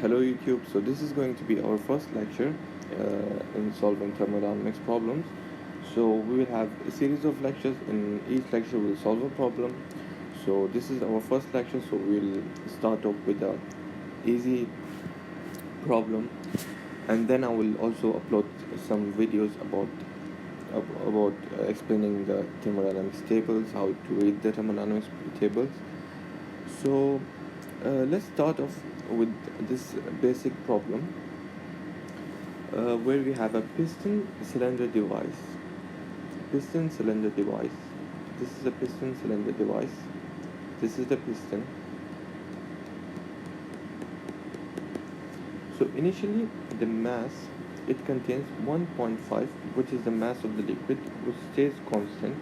Hello YouTube, so this is going to be our first lecture in solving thermodynamics problems. So we will have a series of lectures. In each lecture we'll solve a problem. So this is our first lecture, so we'll start off with a easy problem, and then I will also upload some videos about explaining the thermodynamics tables, how to read the thermodynamics tables. So let's start off with this basic problem where we have a piston cylinder device. Piston cylinder device. This is a piston cylinder device. This is the piston. So initially the mass, it contains 1.5, which is the mass of the liquid, which stays constant.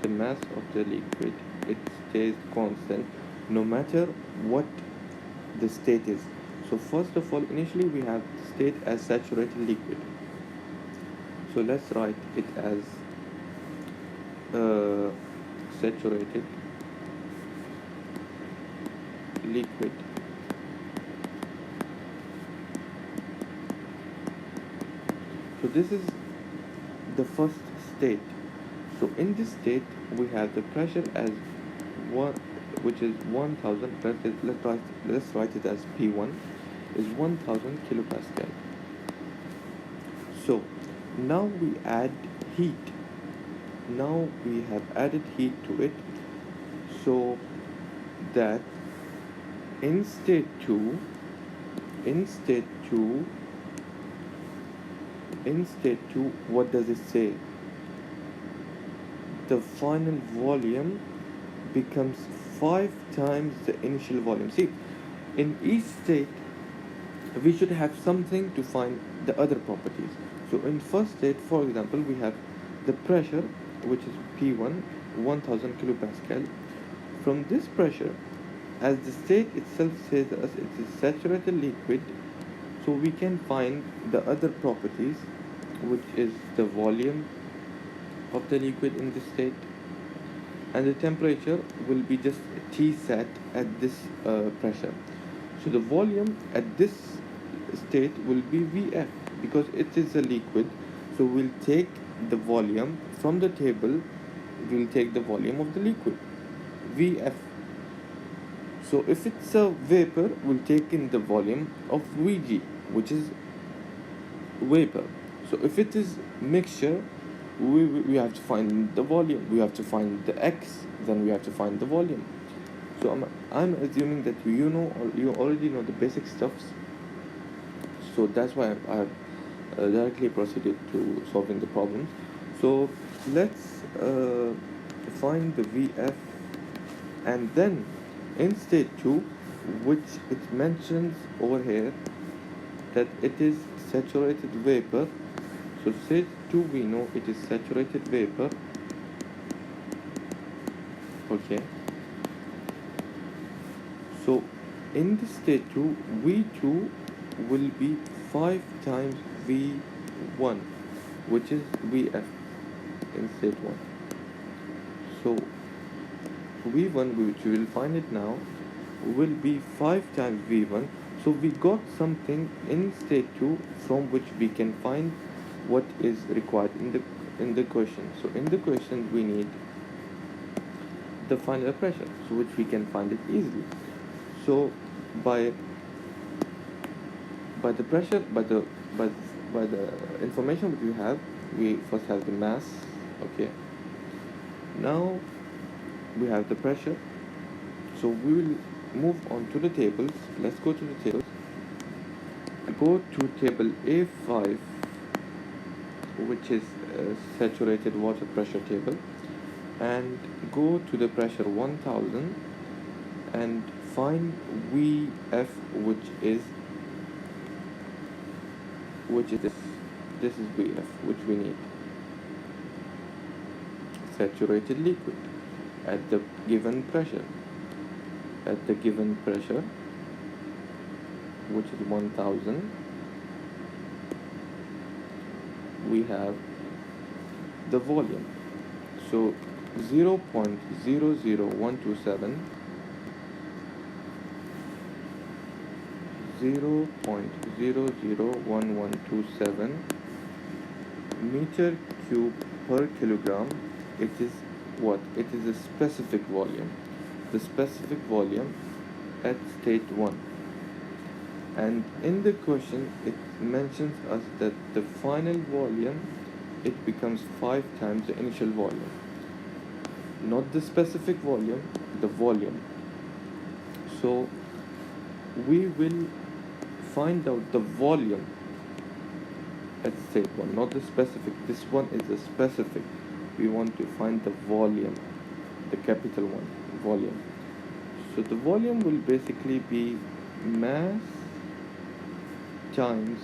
The mass of the liquid, it stays constant no matter what the state is. So first of all, initially we have the state as saturated liquid. So let's write it as saturated liquid. So this is the first state. So in this state we have the pressure as 1, which is 1000. Let's write it as P1 is 1000 kilopascal. So now we add heat. Now we have added heat to it, so that in state 2 what does it say? The final volume becomes 5 times the initial volume. See, in each state we should have something to find the other properties. So in first state, for example, we have the pressure, which is P1, 1000 kilopascal. From this pressure, as the state itself says us it is saturated liquid, so we can find the other properties, which is the volume of the liquid in this state, and the temperature will be just T sat at this pressure. So the volume at this state will be Vf, because it is a liquid. So we'll take the volume from the table, we'll take the volume of the liquid, Vf. So if it's a vapor, we'll take in the volume of Vg, which is vapor. So if it is mixture, we have to find the volume, we have to find the x, then we have to find the volume. So I'm assuming that you know, or you already know the basic stuffs. So that's why I have directly proceeded to solving the problems. So let's find the Vf, and then in state 2, which it mentions over here that it is saturated vapor. So state 2, we know it is saturated vapor. Okay. So in the state 2, V2 will be 5 times V1, which is Vf in state 1. So V1, which we will find it now, will be 5 times V1. So we got something in state 2 from which we can find what is required in the question. So in the question we need the final pressure, so which we can find it easily. So by the pressure, by the information that we have, we first have the mass. Okay, now we have the pressure, so we will move on to the tables. Let's go to the tables. Go to table A5, which is saturated water pressure table, and go to the pressure 1000 and find Vf, which is this is Vf, which we need. Saturated liquid at the given pressure, which is 1000, we have the volume. So 0.00127 0.001127 meter cube per kilogram. It is what? It is a specific volume. The specific volume at state 1. And in the question it mentions us that the final volume, it becomes 5 times the initial volume. Not the specific volume, the volume. So we will find out the volume at state 1, not the specific. This one is the specific. We want to find the volume, the capital one, volume. So the volume will basically be mass times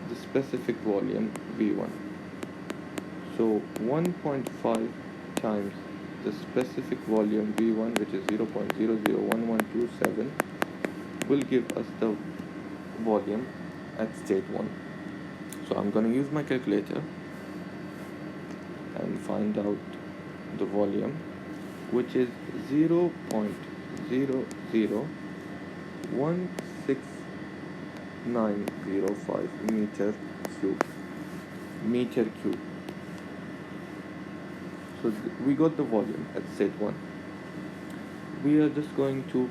the specific volume V1. So 1.5 times the specific volume V1, which is 0.001127, will give us the volume at state 1. So I'm going to use my calculator and find out the volume, which is 0.0016905 meter cube. So we got the volume at state 1. We are just going to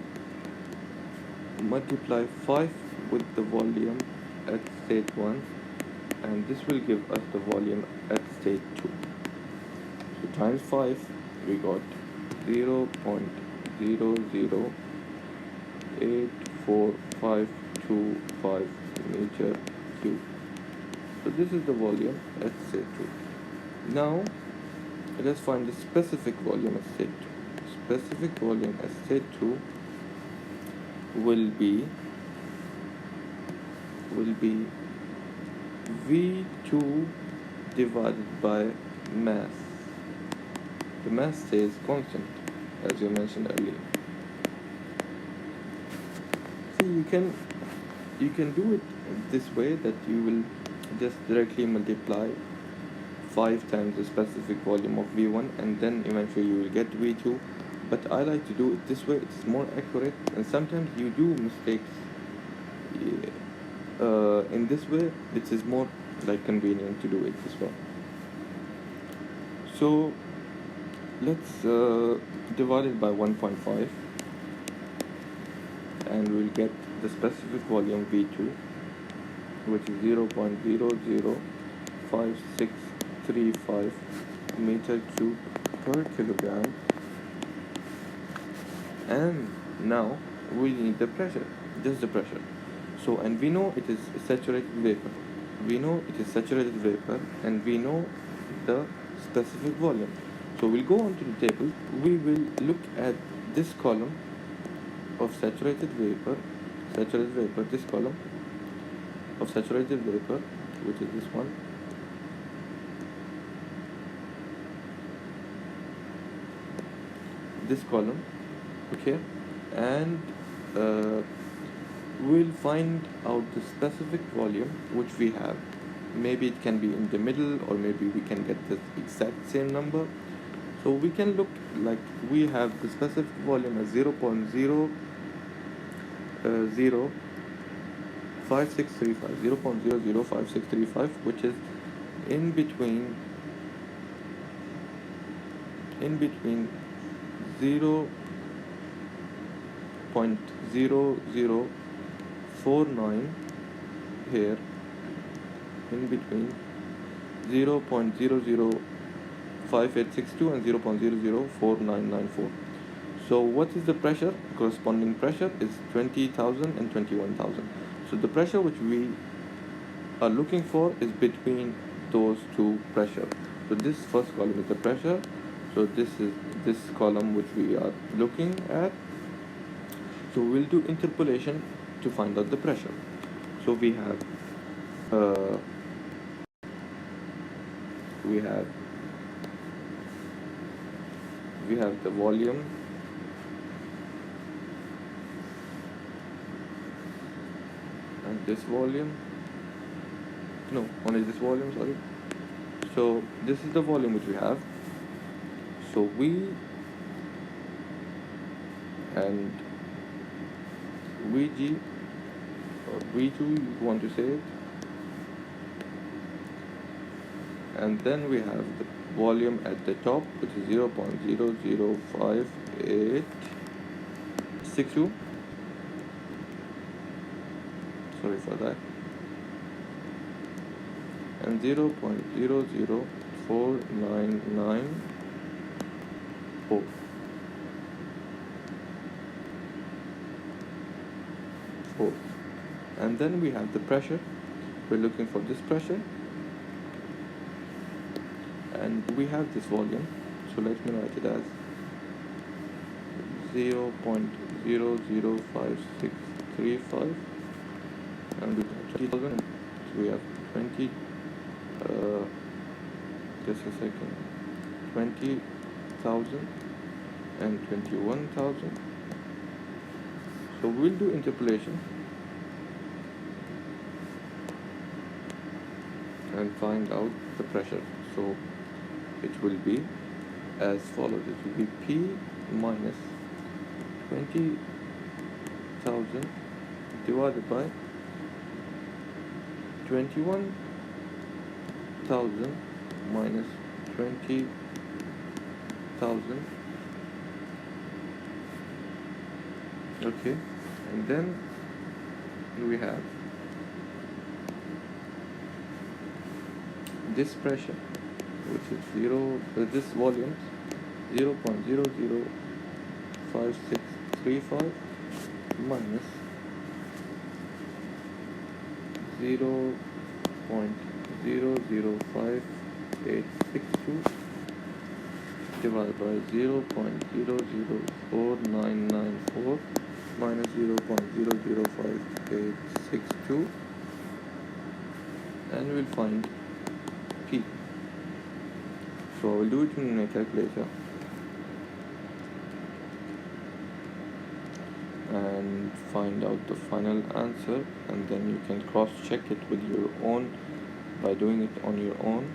multiply 5 with the volume at state 1, and this will give us the volume at state 2. So times 5, we got 0.00845525 meter cube. So this is the volume at state 2. Now let's find the specific volume at state 2. Specific volume at state 2 will be V2 divided by mass. The mass stays constant, as you mentioned earlier. See, you can do it this way, that you will just directly multiply 5 times the specific volume of V1, and then eventually you will get V2. But I like to do it this way. It's more accurate, and sometimes you do mistakes in this way. It is more like convenient to do it this way. So let's divide it by 1.5, and we'll get the specific volume V2, which is 0.005635 meter cube per kilogram. And now we need the pressure, just the pressure. So, and we know it is saturated vapor. We know it is saturated vapor, and we know the specific volume. So we'll go on to the table. We will look at this column of saturated vapor, this column of saturated vapor, which is this one. This column, okay, and we'll find out the specific volume which we have. Maybe it can be in the middle, or maybe we can get the exact same number. So we can look like we have the specific volume as 0.005635, which is in between 0.0049 here, in between 0.005862 and 0.004994. So what is the pressure? Corresponding pressure is 20,000 and 21,000. So the pressure which we are looking for is between those two pressure. So this first column is the pressure. So this is this column which we are looking at. So we'll do interpolation to find out the pressure. So we have the volume, and this volume, no, only this volume, sorry. So this is the volume which we have. So VG, V2 you want to say it, and then we have the volume at the top, which is 0.0058662. Sorry for that. And 0.00499 4. And then we have the pressure. We're looking for this pressure, and we have this volume, so let me write it as 0.005635, and we have 20,000, so we have 20 just a second, 20,000 and 21,000. So we'll do interpolation and find out the pressure. So it will be as follows. It will be P minus 20,000 divided by 21,000 minus 20,000. Okay, and then we have this pressure, which is this volume 0.005635 minus 0.005862 divided by 0.00499 minus 0.005862, and we'll find P. So I will do it in a calculator and find out the final answer, and then you can cross check it with your own by doing it on your own.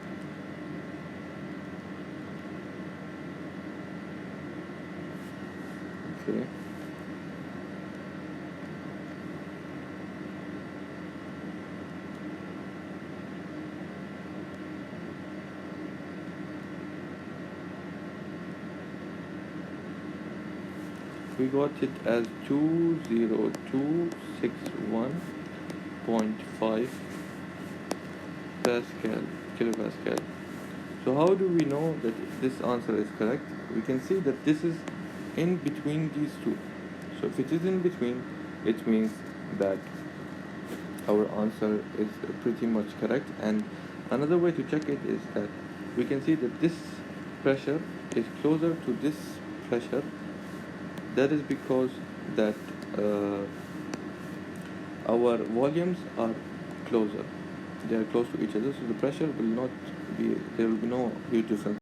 Okay. We got it as 20261.5 kilopascal. So how do we know that this answer is correct? We can see that this is in between these two. So if it is in between, it means that our answer is pretty much correct. And another way to check it is that we can see that this pressure is closer to this pressure. That is because that our volumes are closer. They are close to each other, so the pressure will not be, there will be no huge difference.